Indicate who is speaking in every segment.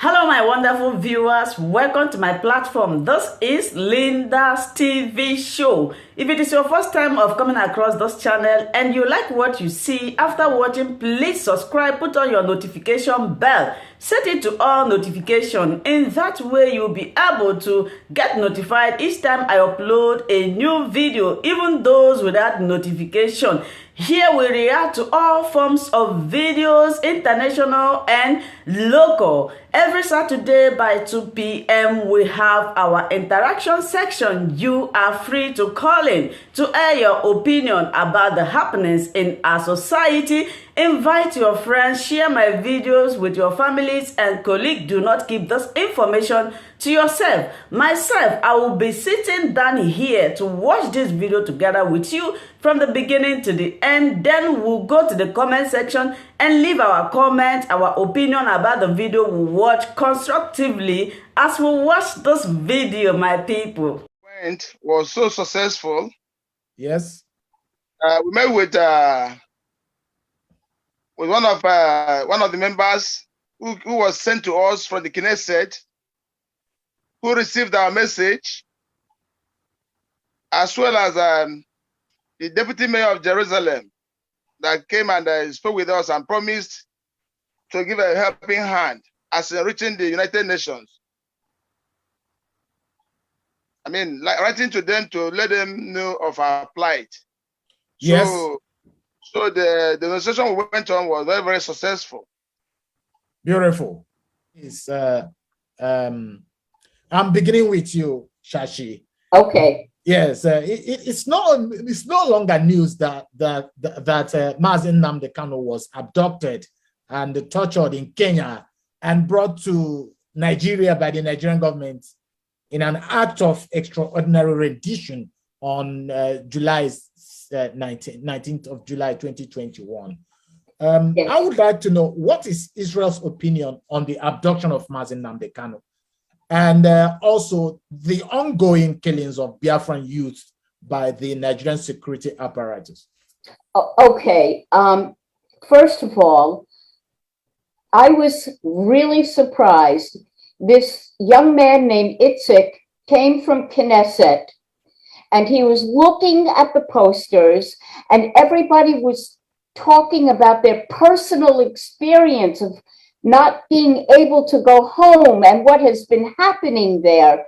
Speaker 1: Hello, my wonderful viewers. Welcome to my platform. This is Linda's TV show. If it is your first time of coming across this channel and you like what you see after watching, please subscribe, put on your notification bell, set it to all notification. In that way, you'll be able to get notified each time I upload a new video, even those without notification. Here we react to all forms of videos, international and local. Every Saturday by 2 p.m. we have our interaction section. You are free to call in to air your opinion about the happenings in our society. Invite your friends, share my videos with your families and colleagues. Do not keep this information to yourself. Myself, I will be sitting down here to watch this video together with you from the beginning to the end. Then we'll go to the comment section and leave our comment, our opinion about the video we watch constructively as we watch this video, my people.
Speaker 2: Was so successful.
Speaker 3: Yes.
Speaker 2: We met with one of the members who was sent to us from the Knesset, who received our message, as well as the deputy mayor of Jerusalem that came and spoke with us and promised to give a helping hand as reaching the United Nations. I mean, like writing to them to let them know of our plight.
Speaker 3: Yes.
Speaker 2: So the demonstration we went on was very, very successful.
Speaker 3: Beautiful. It's, I'm beginning with you, Shashi.
Speaker 4: Okay.
Speaker 3: Yes, it's no longer news that Mazi Nnamdi Kanu was abducted and tortured in Kenya and brought to Nigeria by the Nigerian government in an act of extraordinary rendition on July 19th of July 2021.
Speaker 4: Yes.
Speaker 3: I would like to know, what is Israel's opinion on the abduction of Mazi Nnamdi Kanu and also the ongoing killings of Biafran youth by the Nigerian security apparatus?
Speaker 4: Okay. First of all, I was really surprised. This young man named Itzik came from Knesset, and he was looking at the posters, and everybody was talking about their personal experience of not being able to go home and what has been happening there.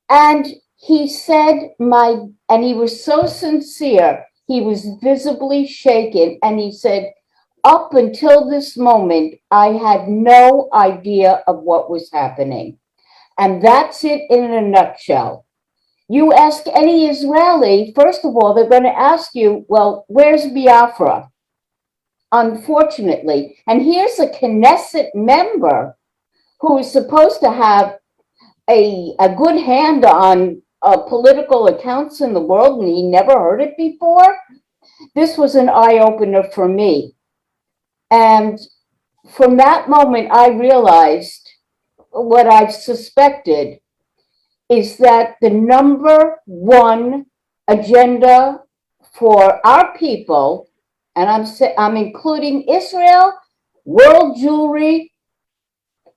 Speaker 4: And he said, and he was so sincere, he was visibly shaken, and he said, up until this moment, I had no idea of what was happening. And that's it in a nutshell. You ask any Israeli, first of all, they're going to ask you, well, where's Biafra? Unfortunately. And here's a Knesset member who is supposed to have a good hand on political accounts in the world, and he never heard it before. This was an eye-opener for me. And from that moment, I realized what I've suspected is that the number one agenda for our people, and I'm including Israel, world Jewry,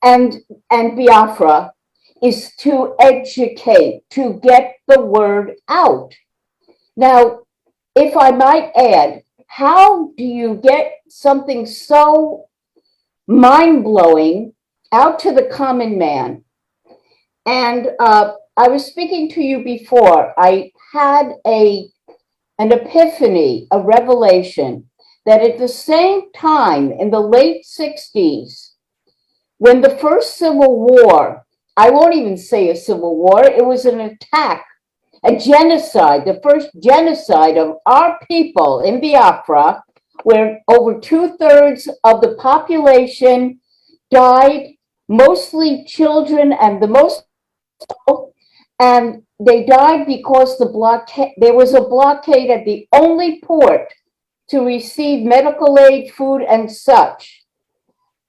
Speaker 4: and Biafra, is to educate, to get the word out. Now, if I might add, how do you get something so mind-blowing out to the common man? And I was speaking to you before. I had an epiphany, a revelation, that at the same time, in the late 60s, when the first Civil War, I won't even say a civil war, it was an attack, a genocide, the first genocide of our people in Biafra, where over 2/3 of the population died, mostly children, and they died because there was a blockade at the only port to receive medical aid, food, and such.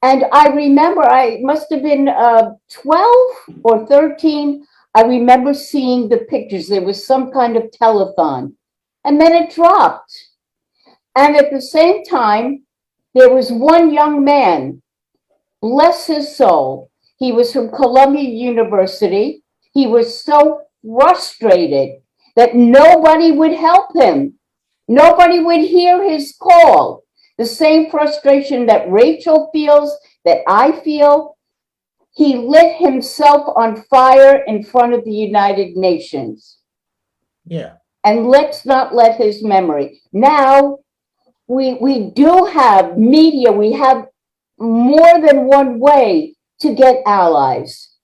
Speaker 4: And I remember, I must have been 12 or 13. I remember seeing the pictures. There was some kind of telethon, and then it dropped. And at the same time, there was one young man, bless his soul. He was from Columbia University. He was so frustrated that nobody would help him. Nobody would hear his call. The same frustration that Rachel feels, that I feel. He lit himself on fire in front of the United Nations.
Speaker 3: Yeah.
Speaker 4: And let's not let his memory. Now, we do have media. We have more than one way to get allies.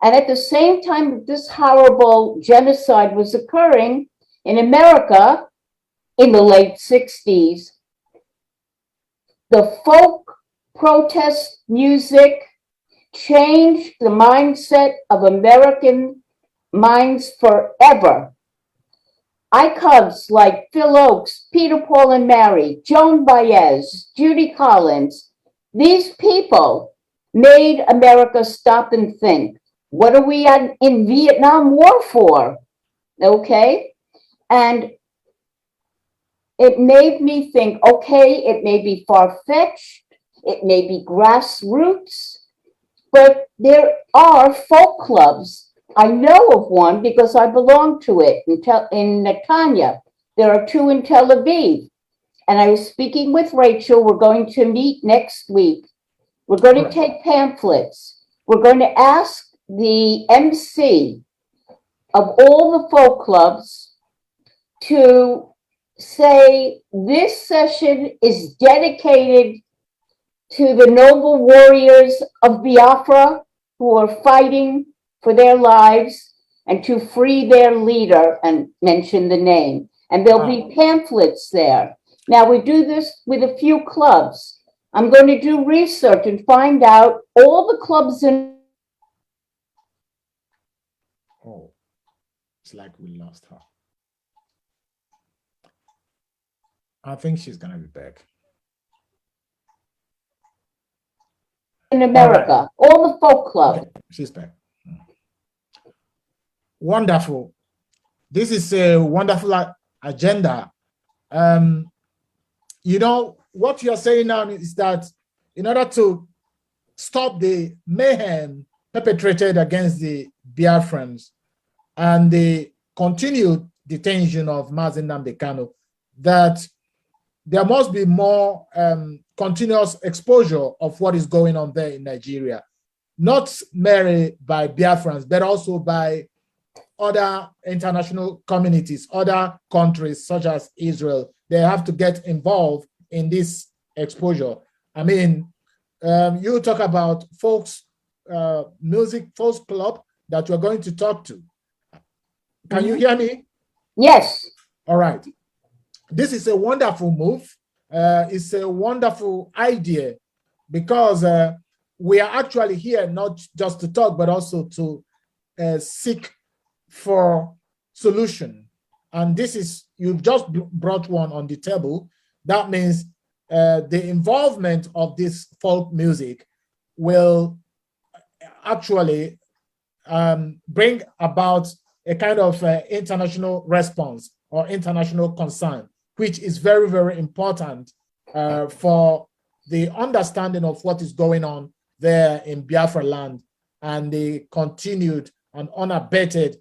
Speaker 4: And at the same time that this horrible genocide was occurring in America in the late 60s, the folk protest music changed the mindset of American minds forever. Icons like Phil Oakes, Peter, Paul and Mary, Joan Baez, Judy Collins, these people made America stop and think. What are we in Vietnam War for? Okay? And it made me think, okay, it may be far-fetched, it may be grassroots, but there are folk clubs. I know of one because I belong to it in Netanya. There are two in Tel Aviv. And I was speaking with Rachel. We're going to meet next week. We're going to take pamphlets. We're going to ask the MC of all the folk clubs to say this session is dedicated to the noble warriors of Biafra who are fighting for their lives and to free their leader, and mention the name. And there'll be pamphlets there. Now, we do this with a few clubs. I'm going to do research and find out all the clubs in.
Speaker 3: Oh, it's like we lost her. I think she's going to be back.
Speaker 4: In America, all the folk clubs.
Speaker 3: Okay, she's back. Wonderful. This is a wonderful agenda. You know, what you're saying now is that in order to stop the mayhem perpetrated against the Biafrans and the continued detention of Nnamdi Kanu, that there must be more continuous exposure of what is going on there in Nigeria, not merely by Biafrans, but also by other international communities, other countries such as Israel. They have to get involved in this exposure. I mean, you talk about folks, music, folks club that you're going to talk to. Can you hear me?
Speaker 4: Yes.
Speaker 3: All right. This is a wonderful move. It's a wonderful idea because we are actually here not just to talk, but also to seek for solution. And this is, you've just brought one on the table. That means the involvement of this folk music will actually bring about a kind of international response or international concern, which is very, very important for the understanding of what is going on there in Biafra land and the continued and unabated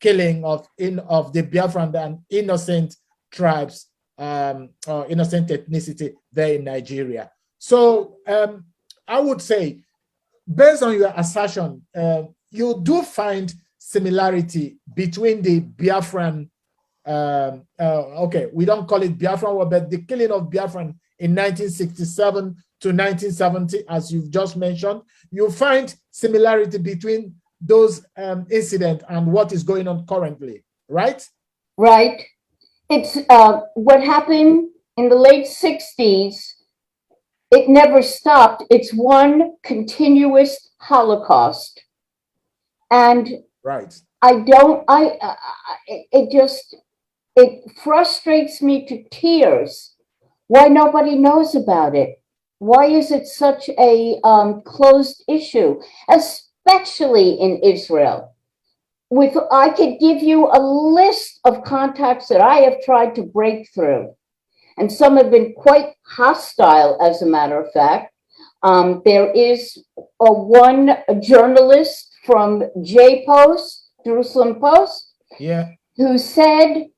Speaker 3: killing of the Biafran and innocent tribes or innocent ethnicity there in Nigeria. So I would say, based on your assertion, you do find similarity between the Biafran, okay, we don't call it Biafran war, but the killing of Biafran in 1967 to 1970, as you've just mentioned. You find similarity between those incidents and what is going on currently, right?
Speaker 4: Right. It's what happened in the late 60s. It never stopped. It's one continuous Holocaust. And
Speaker 3: right.
Speaker 4: It frustrates me to tears why nobody knows about it. Why is it such a closed issue, especially in Israel? I could give you a list of contacts that I have tried to break through, and some have been quite hostile, as a matter of fact. There is one journalist from Jerusalem Post, who said,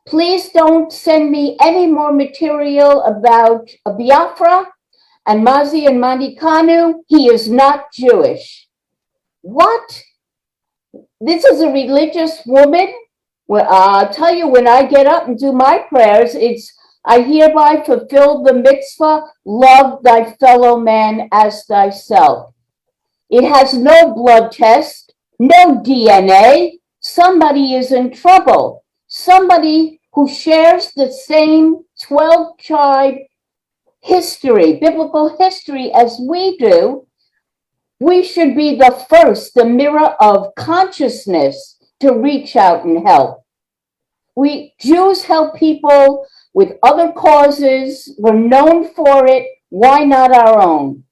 Speaker 4: please don't send me any more material about Biafra and Nnamdi Kanu. He is not Jewish. What? This is a religious woman? Well, I'll tell you, when I get up and do my prayers, it's, I hereby fulfill the mitzvah, love thy fellow man as thyself. It has no blood test, no DNA. Somebody is in trouble. Somebody who shares the same 12-tribe history, biblical history as we do. We should be the first, the mirror of consciousness, to reach out and help. We Jews help people with other causes. We're known for it. Why not our own?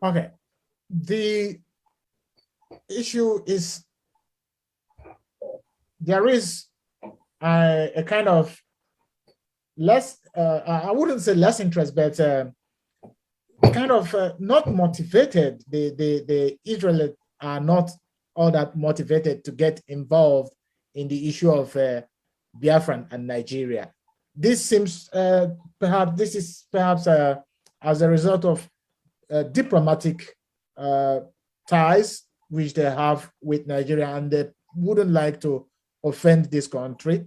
Speaker 3: Okay. The issue is there is a kind of less, I wouldn't say less interest, but kind of not motivated. The Israelites are not all that motivated to get involved in the issue of Biafra and Nigeria. This seems perhaps as a result of diplomatic ties which they have with Nigeria, and they wouldn't like to offend this country.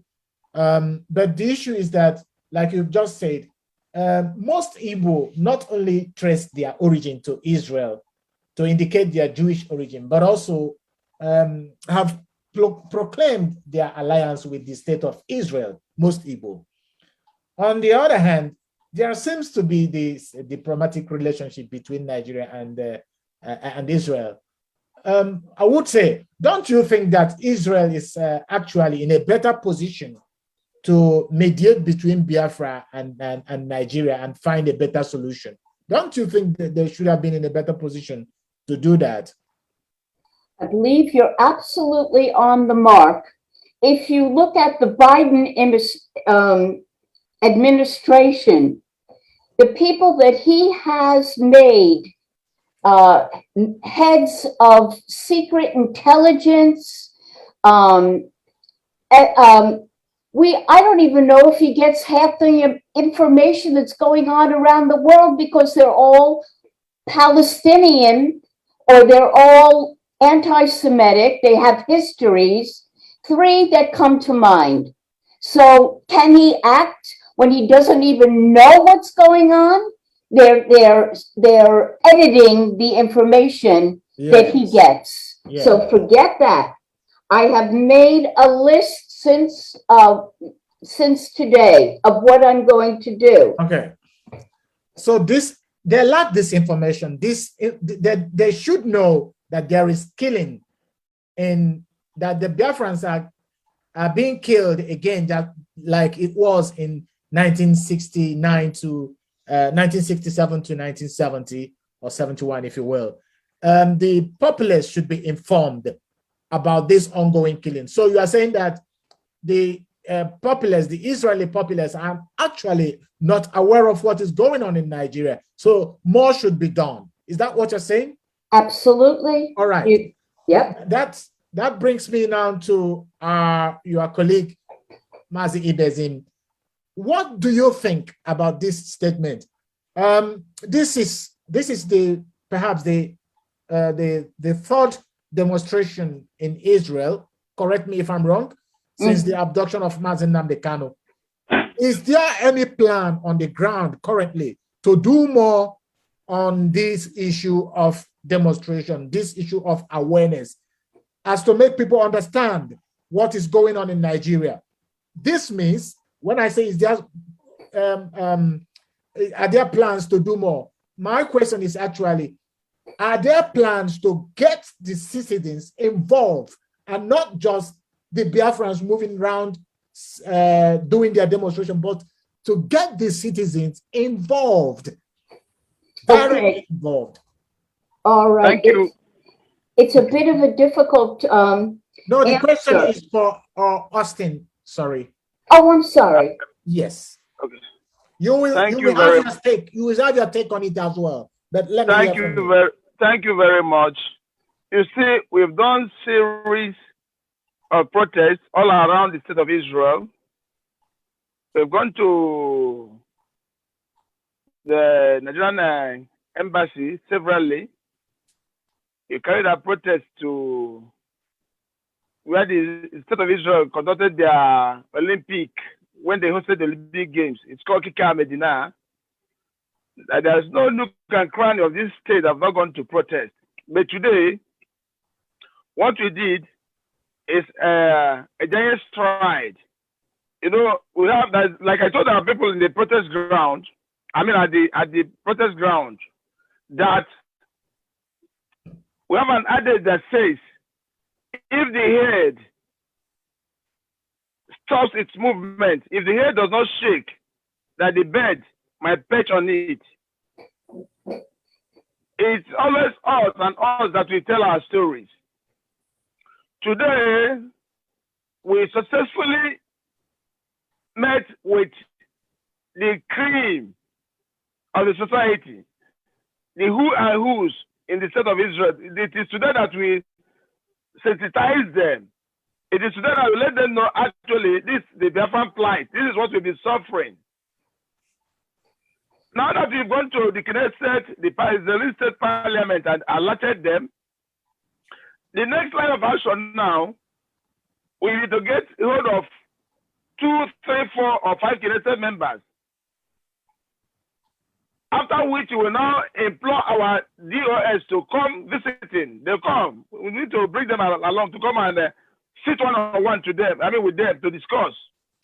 Speaker 3: But the issue is that, like you just said, most Igbo not only trace their origin to Israel to indicate their Jewish origin, but also have proclaimed their alliance with the state of Israel, most Igbo. On the other hand, there seems to be this diplomatic relationship between Nigeria and Israel. I would say, don't you think that Israel is actually in a better position to mediate between Biafra and Nigeria and find a better solution? Don't you think that they should have been in a better position to do that?
Speaker 4: I believe you're absolutely on the mark. If you look at the Biden administration, the people that he has made heads of secret intelligence, I don't even know if he gets half the information that's going on around the world, because they're all Palestinian or they're all anti-Semitic. They have histories. 3 that come to mind. So can he act when he doesn't even know what's going on? They're editing the information that he gets.
Speaker 3: Yes.
Speaker 4: So forget that. I have made a list since today of what I'm going to do.
Speaker 3: Okay. So they lack this information. They should know that there is killing, and that the Biafrans are being killed again, that like it was in 1969 to 1967 to 1970 or 71, if you will. The populace should be informed about this ongoing killing. So you are saying that the populace, the Israeli populace, are actually not aware of what is going on in Nigeria. So more should be done. Is that what you're saying?
Speaker 4: Absolutely.
Speaker 3: All right.
Speaker 4: Yep.
Speaker 3: That brings me now to your colleague, Mazi Ibezim. What do you think about this statement? This is perhaps the third demonstration in Israel. Correct me if I'm wrong. Since the abduction of Nnamdi Kanu, is there any plan on the ground currently to do more on this issue of demonstration, this issue of awareness, as to make people understand what is going on in Nigeria? This means, when I say is there, are there plans to do more? My question is actually, are there plans to get the citizens involved and not just the Biafrans moving around doing their demonstration, but to get the citizens involved, directly involved?
Speaker 4: All right.
Speaker 2: Thank you.
Speaker 4: It's a bit of a difficult
Speaker 3: No, the
Speaker 4: answer.
Speaker 3: question is for Austin. Sorry.
Speaker 4: Oh, I'm sorry.
Speaker 3: Yes.
Speaker 2: Okay.
Speaker 3: You will
Speaker 5: Thank you
Speaker 3: have
Speaker 5: very
Speaker 3: your take. You will have your take on it as well. But let me
Speaker 5: thank
Speaker 3: hear
Speaker 5: you
Speaker 3: from you.
Speaker 5: thank you very much. You see, we've done series of protests all around the state of Israel. We've gone to the Nigerian embassy severally. We carried our protest to where the state of Israel conducted their Olympic, when they hosted the Olympic Games. It's called Kika Medina. There's no nook and cranny of this state that have not gone to protest. But today, what we did is a giant stride. You know, we have that, like I told our people in the protest ground, I mean at the protest ground, that we have an adage that says, if the head stops its movement, if the head does not shake, that the bird might perch on it. It's always us and us that we tell our stories. Today, we successfully met with the cream of the society, the who and who's in the state of Israel. It is today that we sensitize them. It is today that we let them know, actually, this is the Biafran plight. This is what we've been suffering. Now that we've gone to the Knesset, the Israeli State Parliament, and alerted them, the next line of action now, we need to get hold of 2, 3, 4, or 5 Knesset members. After which we will now implore our DOS to come visiting. They'll come. We need to bring them along to come and sit one-on-one to them, with them to discuss.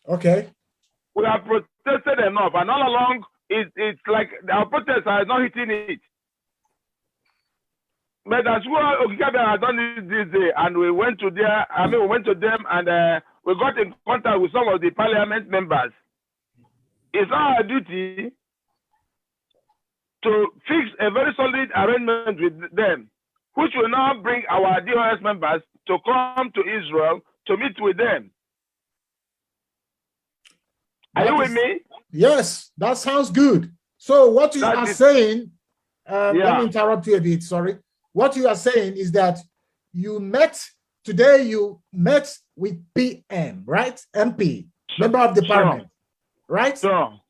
Speaker 3: Okay.
Speaker 5: We have protested enough, and all along, it's like our protests are not hitting it. But as well, Okikabe has done it this day, and we went to we went to them, and we got in contact with some of the parliament members. It's our duty to fix a very solid arrangement with them, which will now bring our DOS members to come to Israel to meet with them. Are you with me?
Speaker 3: Yes, that sounds good. So what you are saying, let me interrupt you a bit, sorry. What you are saying is that you met with PM, right? MP, member of the parliament, right?
Speaker 5: Sure.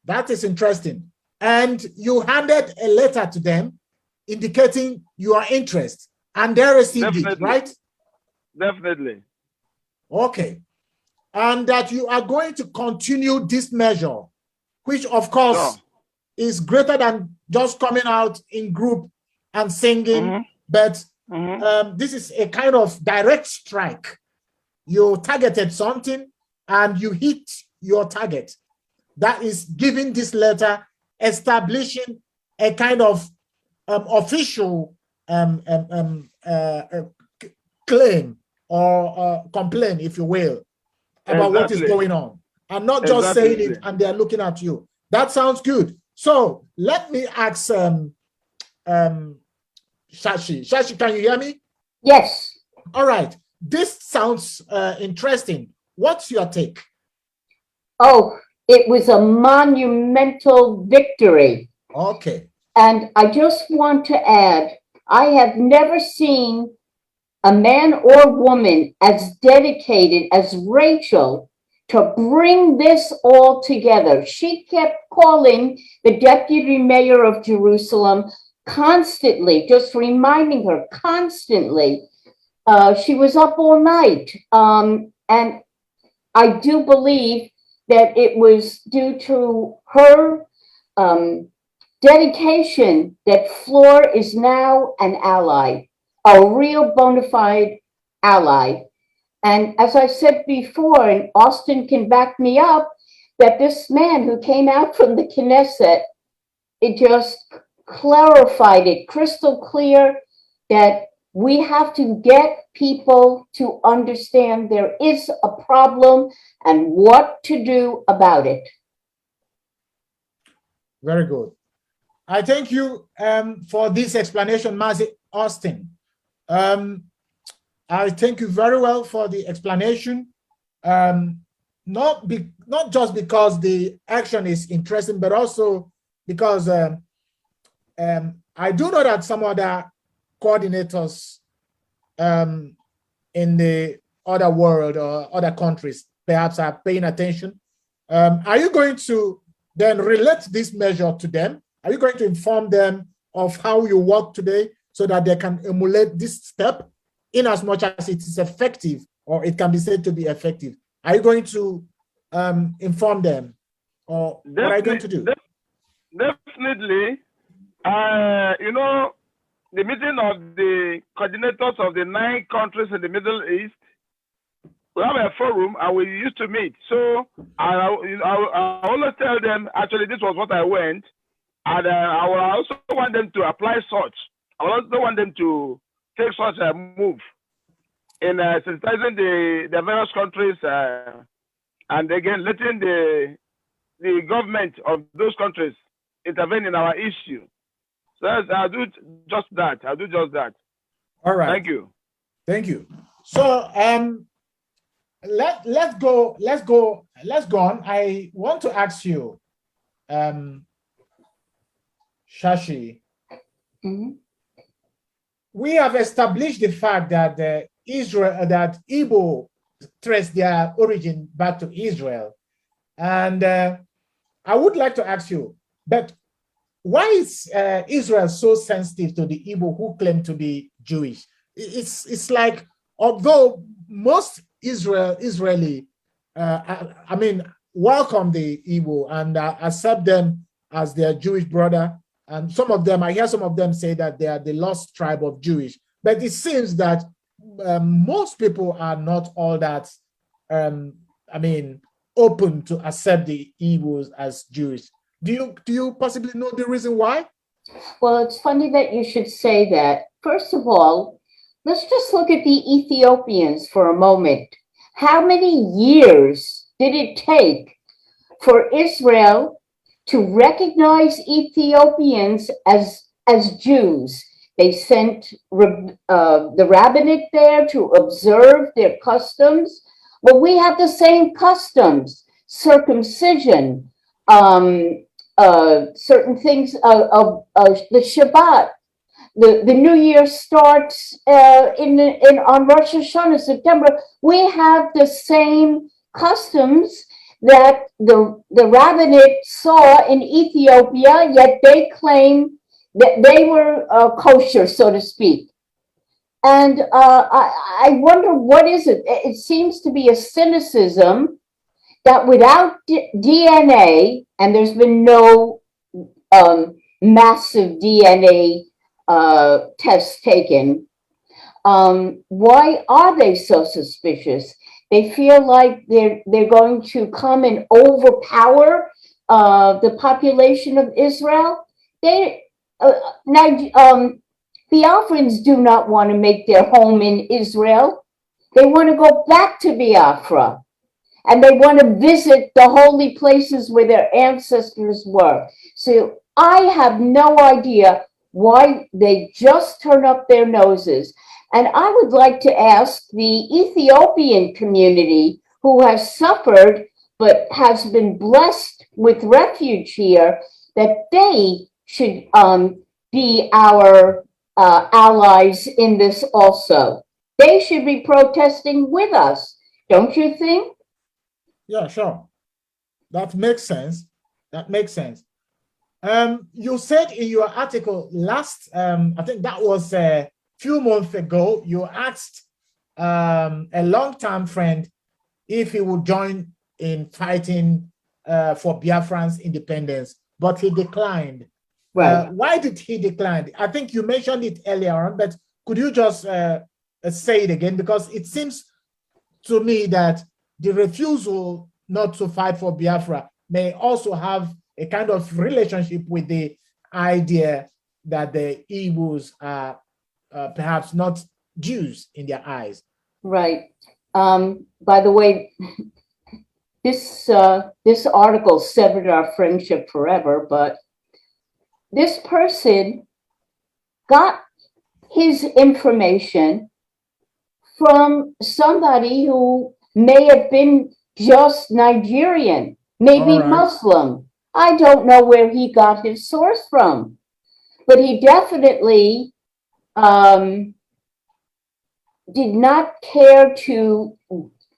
Speaker 3: That is interesting. And you handed a letter to them indicating your interest, and they received it, right?
Speaker 5: Definitely.
Speaker 3: Okay. And that you are going to continue this measure, which of course is greater than just coming out in group and singing, but this is a kind of direct strike. You targeted something and you hit your target. That is giving this letter, establishing a kind of official claim or complaint, if you will, about what is going on, and not just saying it and they're looking at you. That sounds good. So let me ask Shashi. Shashi, can you hear me?
Speaker 4: Yes.
Speaker 3: All right. This sounds interesting. What's your take?
Speaker 4: Oh, it was a monumental victory.
Speaker 3: Okay.
Speaker 4: And I just want to add, I have never seen a man or woman as dedicated as Rachel to bring this all together. She kept calling the deputy mayor of Jerusalem constantly, just reminding her constantly. She was up all night. And I do believe that it was due to her dedication that Fleur is now an ally, a real bona fide ally. And as I said before, and Austin can back me up, that this man who came out from the Knesset, it just clarified it crystal clear that we have to get people to understand there is a problem and what to do about it.
Speaker 3: Very good. I thank you for this explanation, Mazi Austin. I thank you very well for the explanation. not just because the action is interesting, but also because I do know that some other coordinators in the other world or other countries perhaps are paying attention. Are you going to then relate this measure to them? Are you going to inform them of how you work today so that they can emulate this step in as much as it is effective or it can be said to be effective? Are you going to inform them, or what are you going to do?
Speaker 5: Definitely. You know, the meeting of the coordinators of the 9 countries in the Middle East, we have a forum and we used to meet. So I always tell them, actually, this was what I went, and I will also want them to apply such. I also want them to take such a move in sensitizing the various countries, and again letting the government of those countries intervene in our issue. So I'll do just that. I'll do just that.
Speaker 3: All right.
Speaker 5: Thank you.
Speaker 3: Thank you. So let's go on. I want to ask you, Shashi.
Speaker 4: Mm-hmm.
Speaker 3: We have established the fact that that Igbo trace their origin back to Israel, and I would like to ask you, but why is Israel so sensitive to the Igbo who claim to be Jewish? It's like, although most Israeli, welcome the Igbo and accept them as their Jewish brother, and some of them, I hear some of them say that they are the lost tribe of Jewish, but it seems that most people are not all that, open to accept the Igbos as Jewish. Do you possibly know the reason why?
Speaker 4: Well, it's funny that you should say that. First of all, let's just look at the Ethiopians for a moment. How many years did it take for Israel to recognize Ethiopians as Jews? They sent the rabbinate there to observe their customs. Well, we have the same customs: circumcision, certain things of the Shabbat. The New Year starts on Rosh Hashanah, September. We have the same customs that the rabbinate saw in Ethiopia, yet they claim that they were kosher, so to speak. And I wonder, what is it? It seems to be a cynicism that without DNA, and there's been no massive DNA tests taken, why are they so suspicious? They feel like they're going to come and overpower the population of Israel. Biafrans do not want to make their home in Israel. They want to go back to Biafra, and they want to visit the holy places where their ancestors were. So I have no idea why they just turn up their noses. And I would like to ask the Ethiopian community, who has suffered but has been blessed with refuge here, that they should be our allies in this also. They should be protesting with us, don't you think?
Speaker 3: Yeah, sure. That makes sense. That makes sense. You said in your article last, I think that was a few months ago, you asked a long-time friend if he would join in fighting for Biafran's independence, but he declined.
Speaker 4: Right.
Speaker 3: Why did he decline? I think you mentioned it earlier on, but could you just say it again? Because it seems to me that the refusal not to fight for Biafra may also have a kind of relationship with the idea that the Igbos are perhaps not Jews in their eyes.
Speaker 4: Right. By the way, this article severed our friendship forever, but this person got his information from somebody who may have been just Nigerian, maybe Muslim. I don't know where he got his source from, but he definitely did not care to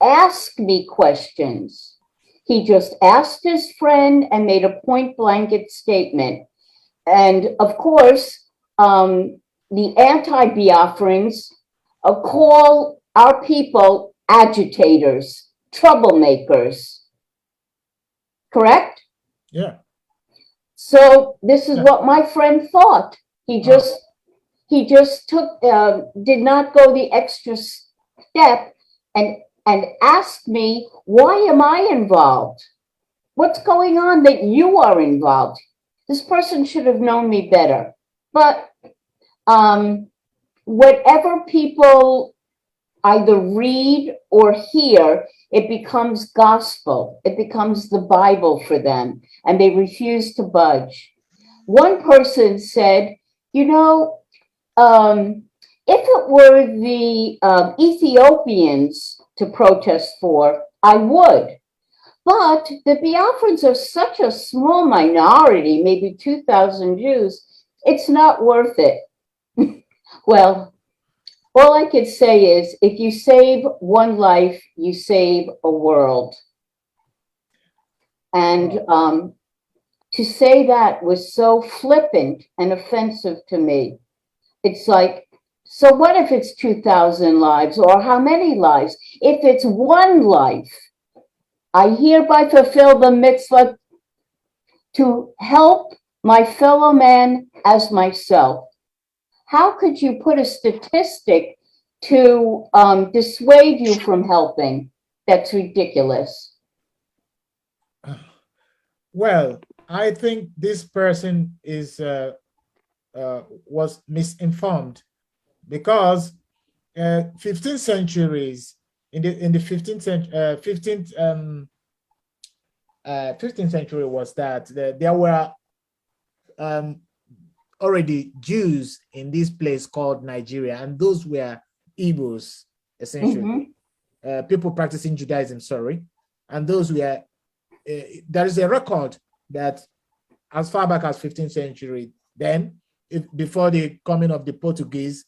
Speaker 4: ask me questions. He just asked his friend and made a point blanket statement. And of course, the anti-Biafrans call our people agitators, troublemakers. Correct?
Speaker 3: Yeah.
Speaker 4: So this is what my friend thought. He just took, did not go the extra step and asked me, why am I involved? What's going on that you are involved? This person should have known me better. But whatever people either read or hear, it becomes gospel. It becomes the Bible for them, and they refuse to budge. One person said, you know, if it were the Ethiopians to protest for, I would. But the Biafrans are such a small minority, maybe 2,000 Jews, it's not worth it. Well, all I could say is, if you save one life, you save a world. And to say that was so flippant and offensive to me. It's like, so what if it's 2,000 lives, or how many lives? If it's one life, I hereby fulfill the mitzvah to help my fellow man as myself. How could you put a statistic to dissuade you from helping? That's ridiculous.
Speaker 3: Well, I think this person is was misinformed, because 15th centuries in the 15th century was that there were already Jews in this place called Nigeria, and those were Igbos, essentially. People practicing Judaism, sorry. And those were, there is a record that as far back as 15th century, then, before the coming of the Portuguese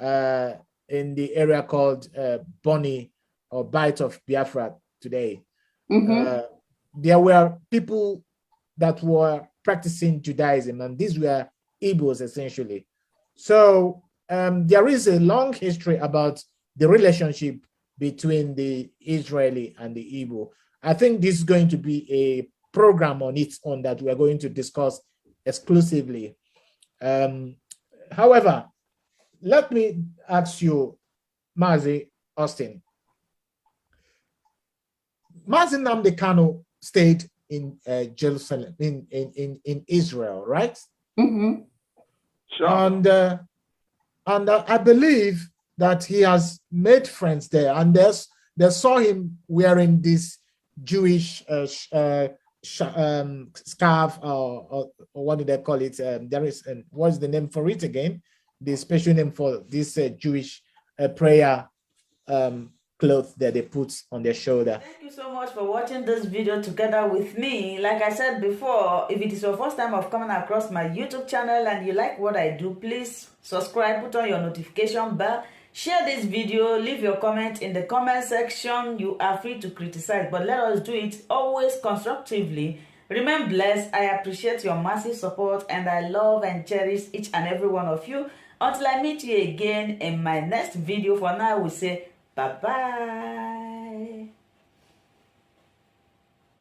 Speaker 3: in the area called Bonny or Bight of Biafra today, there were people that were practicing Judaism, and these were Igbos, essentially. So there is a long history about the relationship between the Israeli and the Igbo. I think this is going to be a program on its own that we are going to discuss exclusively. However, let me ask you, Mazi Austin. Mazi Nnamdi Kanu stayed in Jerusalem, in Israel, right?
Speaker 5: Sure.
Speaker 3: And I believe that he has made friends there, and they saw him wearing this Jewish scarf, or what do they call it? There is, what's the name for it again? The special name for this Jewish prayer cloth that they put on their shoulder.
Speaker 1: Thank you so much for watching this video together with me. Like I said before, if it is your first time of coming across my YouTube channel and you like what I do, please subscribe, put on your notification bell, share this video, leave your comment in the comment section. You are free to criticize, but let us do it always constructively. Remain blessed. I appreciate your massive support, and I love and cherish each and every one of you. Until I meet you again in my next video, for now we say bye-bye.